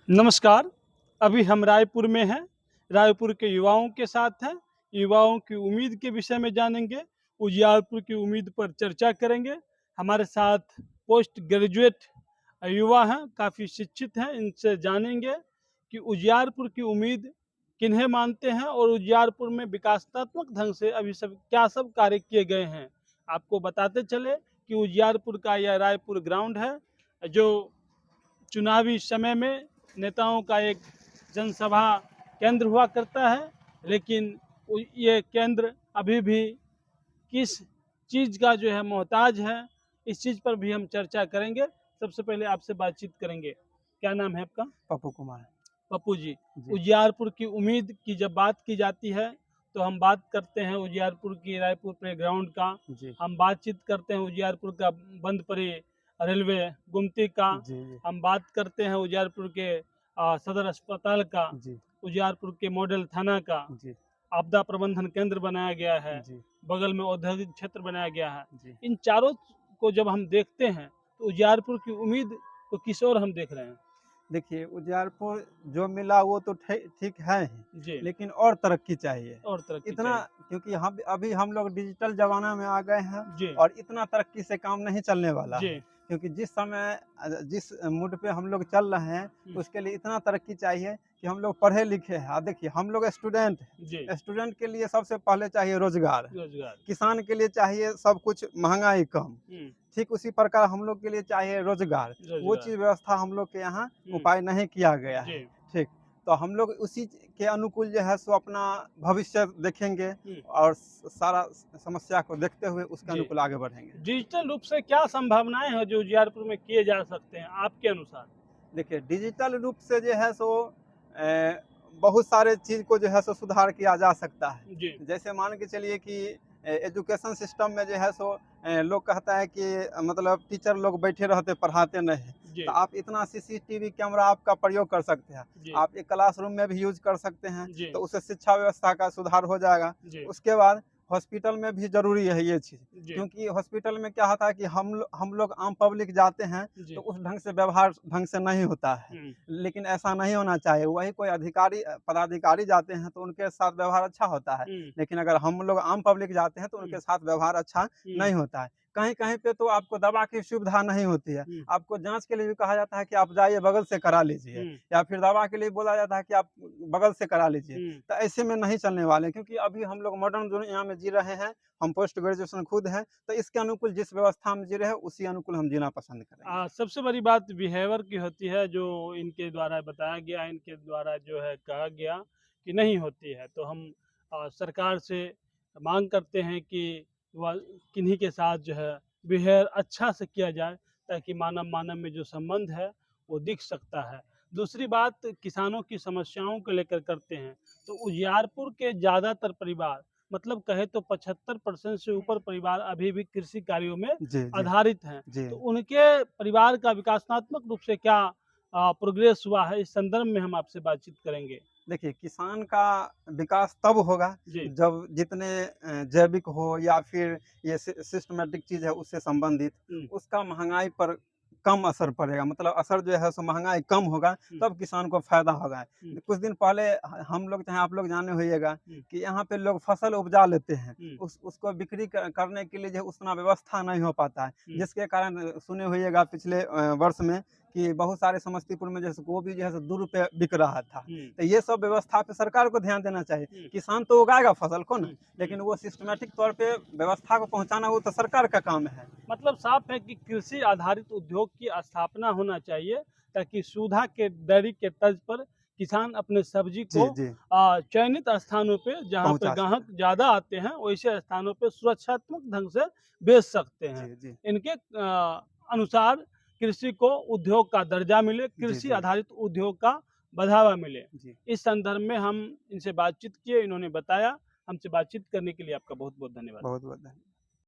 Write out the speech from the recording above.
नमस्कार। अभी हम रायपुर में हैं। रायपुर के युवाओं के साथ हैं। युवाओं की उम्मीद के विषय में जानेंगे। उजियारपुर की उम्मीद पर चर्चा करेंगे। हमारे साथ पोस्ट ग्रेजुएट युवा हैं, काफ़ी शिक्षित हैं। इनसे जानेंगे कि उजियारपुर की उम्मीद किन्हें मानते हैं और उजियारपुर में विकासात्मक ढंग से अभी क्या सब कार्य किए गए हैं। आपको बताते चले कि उजियारपुर का यह रायपुर ग्राउंड है, जो चुनावी समय में नेताओं का एक जनसभा केंद्र हुआ करता है। लेकिन ये केंद्र अभी भी किस चीज़ का जो है मोहताज है, इस चीज़ पर भी हम चर्चा करेंगे। सबसे पहले आपसे बातचीत करेंगे। क्या नाम है आपका? पप्पू कुमार। पप्पू जी। जी। उजियारपुर की उम्मीद की जब बात की जाती है तो हम बात करते हैं उजियारपुर की रायपुर प्ले ग्राउंड का। जी। हम बातचीत करते हैं उजियारपुर का बंद पड़ी रेलवे गुमती का। जी। जी। हम बात करते हैं उजियारपुर के सदर अस्पताल का, जी। उजियारपुर के मॉडल थाना का। जी। आपदा प्रबंधन केंद्र बनाया गया है, जी। बगल में औद्योगिक क्षेत्र बनाया गया है। जी। इन चारों को जब हम देखते हैं तो उजियारपुर की उम्मीद को किस ओर हम देख रहे हैं? देखिए, उजियारपुर जो मिला वो तो ठीक है ही, जी। लेकिन और तरक्की चाहिए। और तरक्की इतना चाहिए। क्योंकि हम अभी हम लोग डिजिटल ज़माना में आ गए हैं जी। और इतना तरक्की से काम नहीं चलने वाला जी। है। क्योंकि जिस समय जिस मूड पे हम लोग चल रहे हैं, उसके लिए इतना तरक्की चाहिए कि हम लोग पढ़े लिखे हैं। देखिए, हम लोग स्टूडेंट जी। हैं। स्टूडेंट के लिए सबसे पहले चाहिए रोज़गार। रोजगार। किसान के लिए चाहिए सब कुछ महँगाई कम। हम्म। ठीक उसी प्रकार हम लोग के लिए चाहिए रोज़गार। वो रोजगार। चीज़ व्यवस्था हम लोग के यहाँ उपाय नहीं किया गया है। जी। ठीक, तो हम लोग उसी के अनुकूल जो है सो अपना भविष्य देखेंगे और सारा समस्या को देखते हुए उसके जी। अनुकूल आगे बढ़ेंगे। डिजिटल रूप से क्या संभावनाएं हैं जो उजियारपुर में किए जा सकते हैं आपके अनुसार? देखिए, डिजिटल रूप से जो है सो बहुत सारे चीज़ को जो है सो सुधार किया जा सकता है। जी। जैसे मान के चलिए कि एजुकेशन सिस्टम में जो है सो लोग कहता है कि मतलब टीचर लोग बैठे रहते पढ़ाते नहीं। जी। तो आप इतना सीसीटीवी कैमरा आपका प्रयोग कर सकते हैं। जी। आप एक क्लासरूम में भी यूज़ कर सकते हैं, जी। तो उससे शिक्षा व्यवस्था का सुधार हो जाएगा। जी। उसके बाद हॉस्पिटल में भी ज़रूरी है ये चीज़, जी। क्योंकि हॉस्पिटल में क्या होता है कि हम लोग आम पब्लिक जाते हैं, जी। तो उस ढंग से व्यवहार ढंग से नहीं होता है। लेकिन ऐसा नहीं होना चाहिए। वही कोई अधिकारी पदाधिकारी जाते हैं तो उनके साथ व्यवहार अच्छा होता है। लेकिन अगर हम लोग आम पब्लिक जाते हैं तो उनके साथ व्यवहार अच्छा नहीं होता है। कहीं-कहीं पे तो आपको दवा की सुविधा नहीं होती है। आपको जाँच के लिए भी कहा जाता है कि आप जाइए बगल से करा लीजिए, या फिर दवा के लिए बोला जाता है कि आप बगल से करा लीजिए। तो ऐसे में नहीं चलने वाले, क्योंकि अभी हम लोग मॉडर्न दुनिया में जी रहे हैं। हम पोस्ट ग्रेजुएशन खुद हैं, तो इसके अनुकूल जिस व्यवस्था में जी रहे हैं उसी अनुकूल हम जीना पसंद करेंगे। सबसे बड़ी बात बिहेवियर की होती है, जो इनके द्वारा बताया गया, इनके द्वारा जो है कहा गया कि नहीं होती है। तो हम सरकार से मांग करते हैं कि वह किन्हीं के साथ जो है बिहेवियर अच्छा से किया जाए, ताकि मानव मानव में जो संबंध है वो दिख सकता है। दूसरी बात, किसानों की समस्याओं को लेकर करते हैं तो उजियारपुर के ज़्यादातर परिवार, मतलब कहे तो 75% से ऊपर परिवार अभी भी कृषि कार्यों में जी, जी। आधारित हैं। जी। तो उनके परिवार का विकासात्मक रूप से क्या प्रोग्रेस हुआ है, इस संदर्भ में हम आपसे बातचीत करेंगे। देखिए, किसान का विकास तब होगा जी। जब जितने जैविक हो या फिर ये सिस्टमैटिक चीज़ है उससे संबंधित, हुँ। उसका महँगाई पर कम असर पड़ेगा। मतलब असर जो है सो महँगाई कम होगा, तब किसान को फ़ायदा होगा। कुछ दिन पहले हम लोग चाहे आप लोग जाने होइएगा कि यहाँ पे लोग फसल उपजा लेते हैं। उसको बिक्री करने के लिए जो है उतना व्यवस्था नहीं हो पाता है। जिसके कारण सुने होइएगा पिछले वर्ष में कि बहुत सारे समस्तीपुर में जैसे गोभी जो है सो ₹2 बिक रहा था। तो ये सब व्यवस्था पे सरकार को ध्यान देना चाहिए। किसान तो उगाएगा फसल को ना, लेकिन वो सिस्टमैटिक तौर पे व्यवस्था को पहुँचाना वो तो सरकार का काम है। मतलब साफ है कि कृषि आधारित उद्योग की स्थापना होना चाहिए, ताकि सुधा के डेयरी के तर्ज पर किसान अपने सब्जी को जी, जी। चयनित स्थानों पे, जहाँ पे पहुँचा सके। ग्राहक ज़्यादा आते हैं, वैसे स्थानों पे सुरक्षात्मक ढंग से बेच सकते हैं। जी, जी। इनके अनुसार कृषि को उद्योग का दर्जा मिले, जी, कृषि जी। आधारित उद्योग का बढ़ावा मिले। जी। इस संदर्भ में हम इनसे बातचीत किए, इन्होंने बताया। हमसे बातचीत करने के लिए आपका बहुत-बहुत धन्यवाद। बहुत-बहुत धन्यवाद।